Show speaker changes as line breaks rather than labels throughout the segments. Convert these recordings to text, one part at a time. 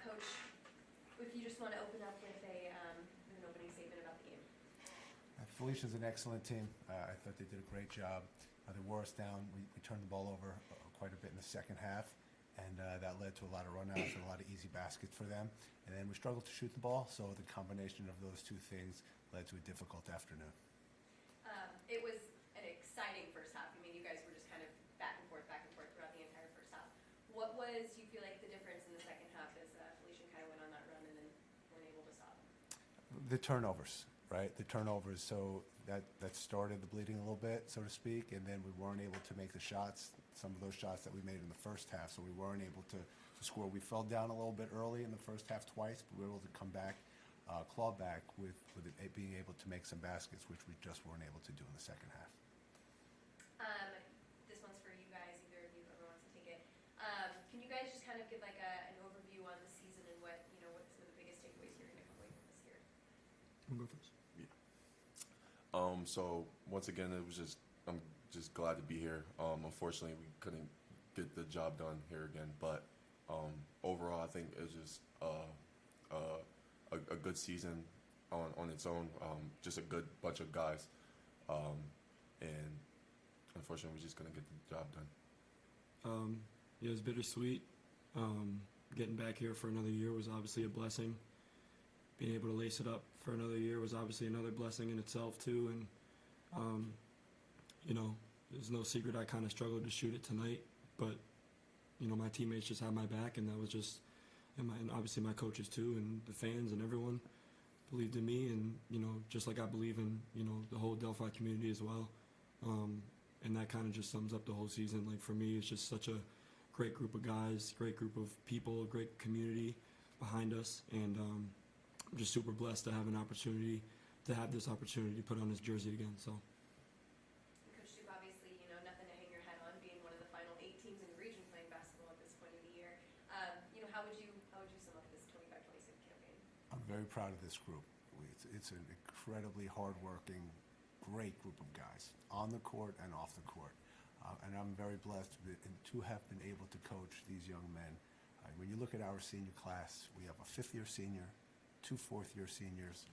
Coach, if you just want to open up with an opening statement about the game.
Felician's an excellent team. I thought they did a great job. They wore us down. We turned the ball over quite a bit in the second half, and that led to a lot of runouts and a lot of easy baskets for them. And then we struggled to shoot the ball, so the combination of those two things led to a difficult afternoon.
It was an exciting first half. I mean, you guys were just kind of back and forth throughout the entire first half. What was, you feel like, the difference in the second half as Felician kind of went on that run and then weren't able to stop?
The turnovers, right? The turnovers, so that started the bleeding a little bit, so to speak, and then we weren't able to make the shots, some of those shots that we made in the first half, so we weren't able to score. We fell down a little bit early in the first half twice, but we were able to come back, claw back with it being able to make some baskets, which we just weren't able to do in the second half.
This one's for you guys, either of you, whoever wants to take it. Can you guys just kind of give like an overview on the season and what some of the biggest takeaways you're going to come away from this year?
I'll go first.
So once again, I'm just glad to be here. Unfortunately, we couldn't get the job done here again, but overall, I think it was just a good season on its own. Just a good bunch of guys, and unfortunately, we just couldn't get the job done.
Yeah, it was bittersweet. Getting back here for another year was obviously a blessing. Being able to lace it up for another year was obviously another blessing in itself too. And there's no secret I kind of struggled to shoot it tonight, but my teammates just had my back, and that was just, and obviously my coaches too, and the fans and everyone believed in me, and just like I believe in the whole Delphi community as well. And that kind of just sums up the whole season. Like for me, it's just such a great group of guys, great group of people, great community behind us, and I'm just super blessed to have this opportunity to put on this jersey again. So.
Coach Duke, obviously, nothing to hang your head on, being one of the final 8 teams in the region playing basketball at this point of the year. How would you sum up this 25-26 campaign?
I'm very proud of this group. It's an incredibly hardworking, great group of guys on the court and off the court. And I'm very blessed to have been able to coach these young men. When you look at our senior class, we have a 5th-year senior, 2 4th-year seniors,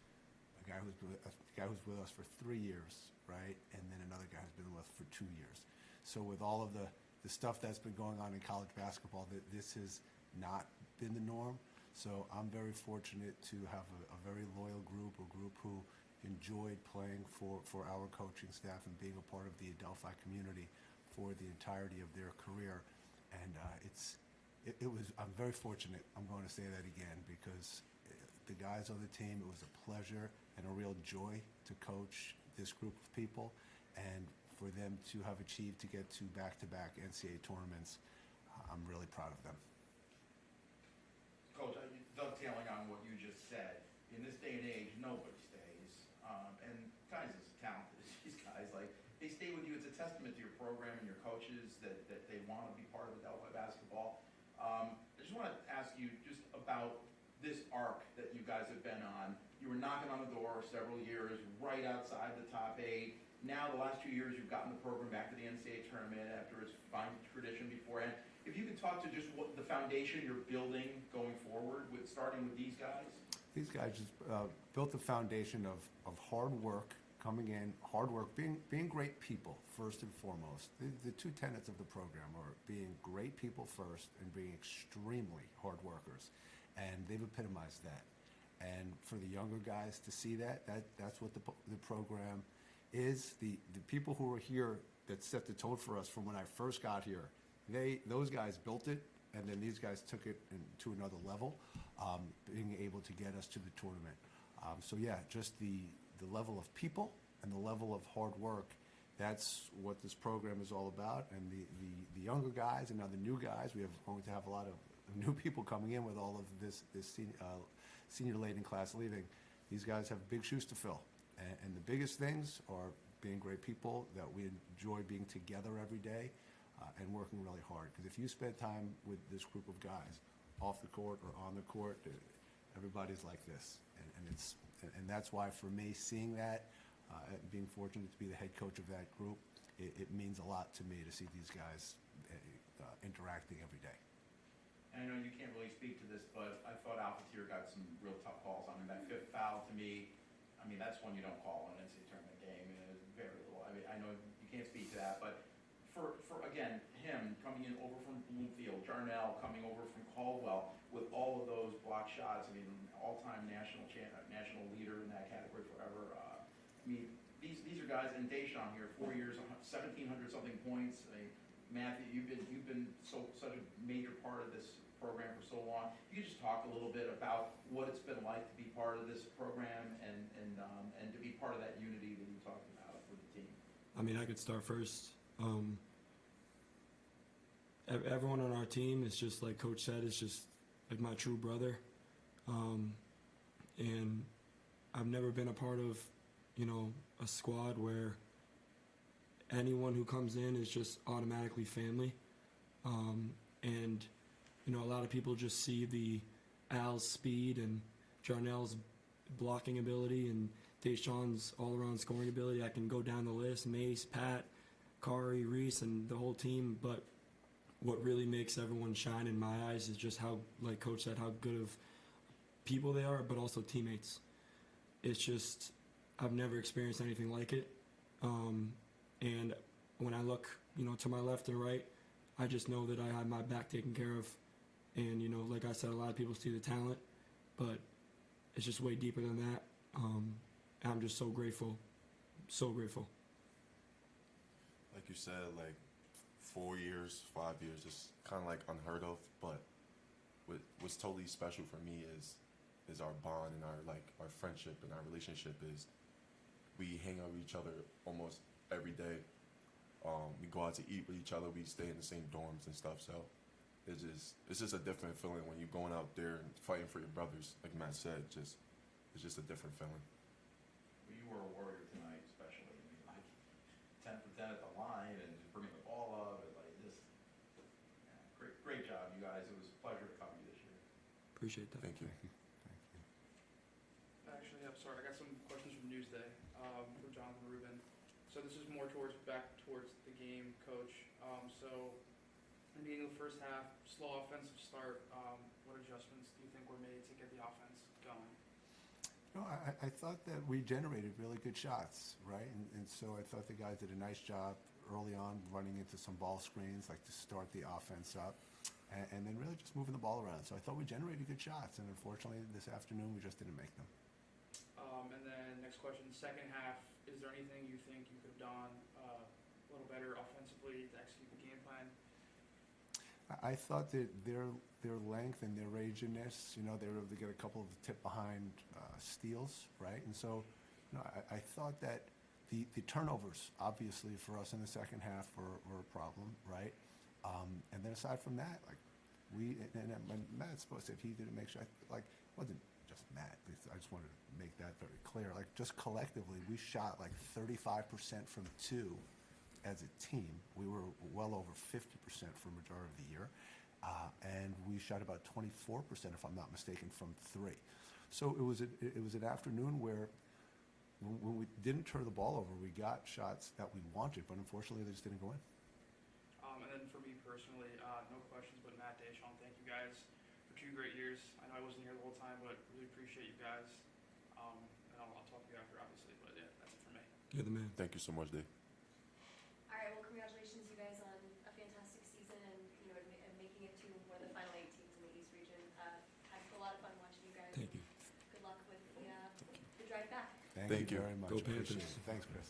a guy who's with us for 3 years, right? And then another guy who's been with us for 2 years. So with all of the stuff that's been going on in college basketball, this has not been the norm. So I'm very fortunate to have a very loyal group, a group who enjoyed playing for our coaching staff and being a part of the Adelphi community for the entirety of their career. And I'm very fortunate, I'm going to say that again, because the guys on the team, it was a pleasure and a real joy to coach this group of people, and for them to have achieved to get to back-to-back NCAA tournaments, I'm really proud of them.
Coach, dovetailing on what you just said, in this day and age, nobody stays. And guys as talented as these guys, like, they stay with you. It's a testament to your program and your coaches that they want to be part of Adelphi basketball. I just want to ask you just about this arc that you guys have been on. You were knocking on the door several years, right outside the top 8. Now, the last 2 years, you've gotten the program back to the NCAA tournament after its fine tradition beforehand. If you could talk to just what the foundation you're building going forward, starting with these guys.
These guys just built the foundation of hard work, coming in, hard work, being great people first and foremost. The 2 tenets of the program are being great people first and being extremely hard workers, and they've epitomized that. And for the younger guys to see that's what the program is. The people who were here that set the tone for us from when I first got here, those guys built it, and then these guys took it to another level, being able to get us to the tournament. So yeah, just the level of people and the level of hard work, that's what this program is all about. And the younger guys and now the new guys, we are going to have a lot of new people coming in with all of this senior-laden class leaving. These guys have big shoes to fill. And the biggest things are being great people, that we enjoy being together every day, and working really hard. Because if you spend time with this group of guys, off the court or on the court, everybody's like this. And that's why, for me, seeing that, being fortunate to be the head coach of that group, it means a lot to me to see these guys interacting every day.
and I know you can't really speak to this, but I thought Alphateer got some real tough calls. I mean, that fifth foul to me, I mean, that's one you don't call in an NCAA tournament game. And it was very little. I mean, I know you can't speak to that, but for again, him coming in over from Bloomfield, Jarnell coming over from Caldwell with all of those block shots, I mean, all-time national leader in that category forever. I mean, these are guys, and Dayshaun here, 4 years, 1,700 something points. I mean, Matthew, you've been such a major part of this program for so long. You could just talk a little bit about what it's been like to be part of this program and to be part of that unity that you talked about with the team.
I mean, I could start first. Everyone on our team is just like Coach said, is just like my true brother. And I've never been a part of, a squad where anyone who comes in is just automatically family. And, a lot of people just see the Al's speed and Jarnell's blocking ability and Dayshaun's all-around scoring ability. I can go down the list, Mace, Pat, Kari, Reese, and the whole team. But what really makes everyone shine in my eyes is just how, like Coach said, how good of people they are, but also teammates. It's just, I've never experienced anything like it. And when I look, to my left and right, I just know that I have my back taken care of. And, like I said, a lot of people see the talent, but it's just way deeper than that. And I'm just so grateful, so grateful.
Like you said, like 4 years, 5 years, it's kind of like unheard of. But what's totally special for me is our bond and our friendship and our relationship is we hang out with each other almost every day. We go out to eat with each other. We stay in the same dorms and stuff. So it's just a different feeling when you're going out there and fighting for your brothers. Like Matt said, it's just a different feeling.
Well, you were a warrior tonight, especially. I mean, like 10 for 10 at the line and just bringing the ball up and like just great job, you guys. It was a pleasure to cover you this year.
Appreciate that.
Thank you.
Actually, I'm sorry, I got some questions from Newsday for Jonathan Rubin. So this is more back towards the game, Coach. So in the beginning of the first half, slow offensive start. What adjustments do you think were made to get the offense going?
I thought that we generated really good shots, right? And so I thought the guys did a nice job early on running into some ball screens, like to start the offense up, and then really just moving the ball around. So I thought we generated good shots, and unfortunately this afternoon we just didn't make them.
And then next question, second half, is there anything you think you could have done a little better offensively to execute the game plan?
I thought that their length and their ranginess, they were able to get a couple of tip behind steals, right? And so, I thought that the turnovers, obviously, for us in the second half were a problem, right? And then aside from that, like when Matt said he didn't make sure, it wasn't just Matt. I just wanted to make that very clear. Like just collectively, we shot like 35% from two. As a team, we were well over 50% for a majority of the year, and we shot about 24%, if I'm not mistaken, from three. So it was an afternoon where when we didn't turn the ball over, we got shots that we wanted, but unfortunately they just didn't go in.
And then for me personally, no questions, but Matt, Dayshaun, thank you guys for 2 great years. I know I wasn't here the whole time, but really appreciate you guys. And I'll talk to you after, obviously, but yeah, that's it for me.
You're the man.
Thank you so much, Dave.
All right, well, congratulations, you guys, on a fantastic season and, and making it to one of the final 8 teams in the East region. Had a lot of fun watching you guys.
Thank you.
Good luck with the drive back.
Thank
Thank
you
you.
very much.
Go
Appreciate
Panthers.
it. Thanks, Chris.